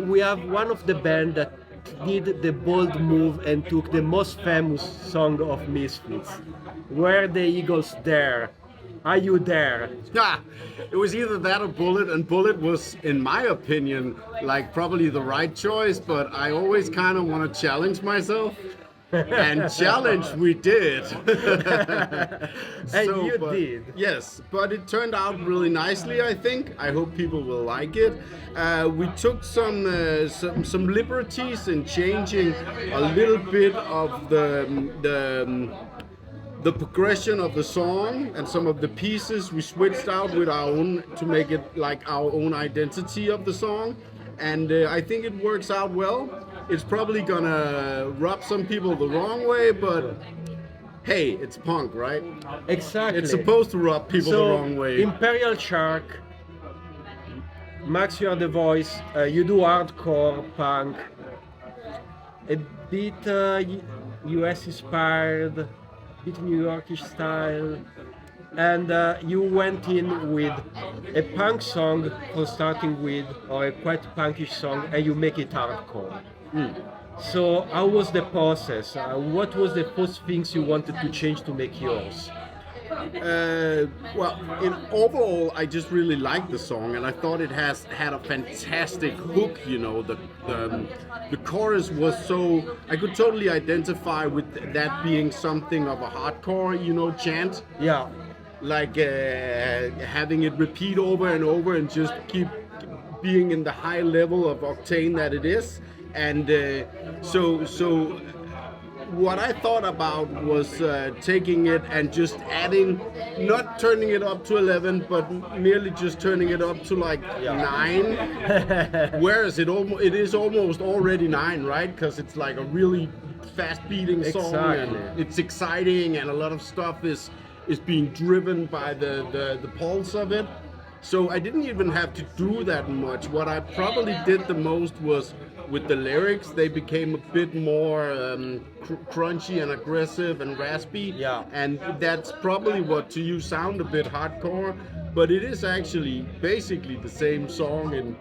we have one of the band that did the bold move and took the most famous song of Misfits. Were the Eagles there? Are you there? Yeah, it was either that or Bullet, and Bullet was, in my opinion, like probably the right choice, but I always kind of want to challenge myself. And challenge we did. And you did. Yes, but it turned out really nicely, I think. I hope people will like it. We took some liberties in changing a little bit of the progression of the song, and some of the pieces we switched out with our own to make it like our own identity of the song. And I think it works out well. It's probably gonna rub some people the wrong way, but hey, it's punk, right? Exactly. It's supposed to rub people the wrong way. Imperial Shark, Max, you are the voice. You do hardcore punk, a bit US inspired, a bit New Yorkish style, and you went in with a punk song for starting with, or a quite punkish song, and you make it hardcore. So how was the process? What was the first things you wanted to change to make yours? Well, in overall, I just really liked the song, and I thought it had a fantastic hook. You know, the chorus was so, I could totally identify with that being something of a hardcore, chant. Yeah. Like having it repeat over and over and just keep being in the high level of octane that it is. And so what I thought about was taking it and just adding, not turning it up to 11, but merely just turning it up to like 9. Whereas it is almost already 9, right? Because it's like a really fast beating song. Exactly. And it's exciting, and a lot of stuff is being driven by the pulse of it. So I didn't even have to do that much. What I probably did the most was with the lyrics. They became a bit more crunchy and aggressive and raspy. Yeah. And that's probably what to you sound a bit hardcore, but it is actually basically the same song in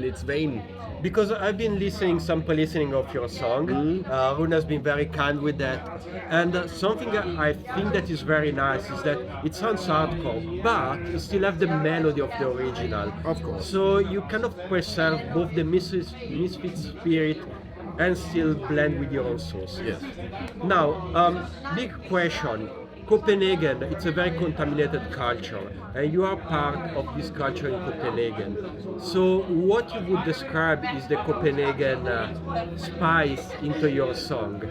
its vein. Because I've been some listening of your song. Rune has been very kind with that. And something that I think that is very nice is that it sounds hardcore, but you still have the melody of the original. Of course. So you kind of preserve both the Misfits spirit and still blend with your own source. Yes. Now, big question. Copenhagen, it's a very contaminated culture, and you are part of this culture in Copenhagen. So what you would describe is the Copenhagen spice into your song?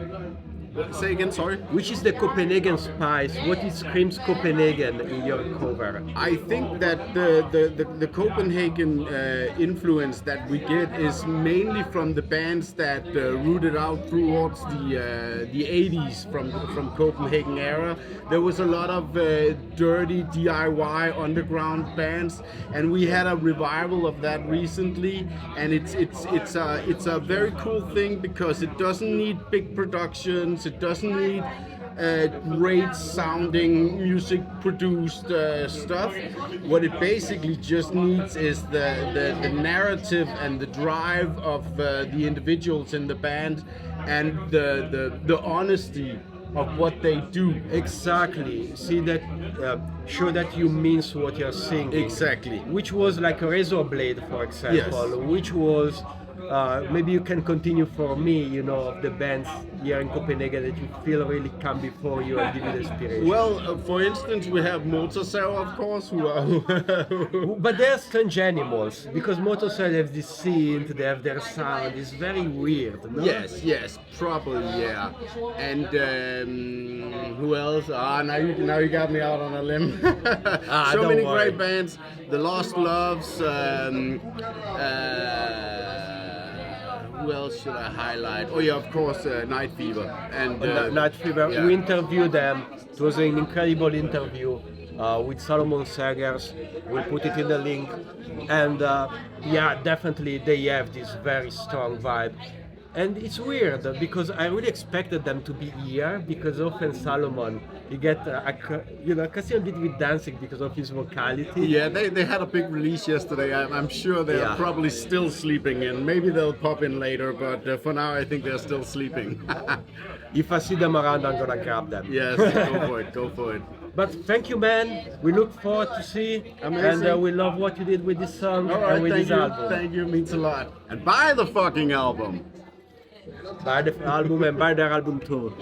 Say again, sorry? Which is the Copenhagen spice? What it screams Copenhagen in your cover? I think that the Copenhagen influence that we get is mainly from the bands that rooted out towards the 80s from Copenhagen era. There was a lot of dirty DIY underground bands, and we had a revival of that recently. And it's a very cool thing because it doesn't need big productions. It doesn't need great sounding music produced stuff. What it basically just needs is the narrative and the drive of the individuals in the band, and the honesty of what they do. Exactly. See that, show that you mean what you're singing. Exactly. Which was like a razor blade, for example. Yes. Which was maybe you can continue for me, of the bands here in Copenhagen that you feel really come before you and give you the inspiration. Well, for instance, we have Motorsaw, of course, who are... But they're strange animals, because Motorsaw have this synth, they have their sound, it's very weird, no? Yes, probably, yeah. And who else? Now you got me out on a limb. So many great bands. The Lost Loves, who else should I highlight? Oh yeah, of course, Night Fever. And Night Fever, yeah. We interviewed them. It was an incredible interview with Solomon Segers. We'll put it in the link. And yeah, definitely they have this very strong vibe. And it's weird because I really expected them to be here because often Salomon, he get a bit with dancing because of his vocality. Yeah, they had a big release yesterday. I'm sure they're Yeah. probably still sleeping in. Maybe they'll pop in later, but for now I think they're still sleeping. If I see them around, I'm gonna grab them. Yes, go for it, go for it. But thank you, man. We look forward to see, Amazing. and we love what you did with this song All right, and with thank this you, album. thank you, means a lot. And buy the fucking album. Buy the album and buy their album too.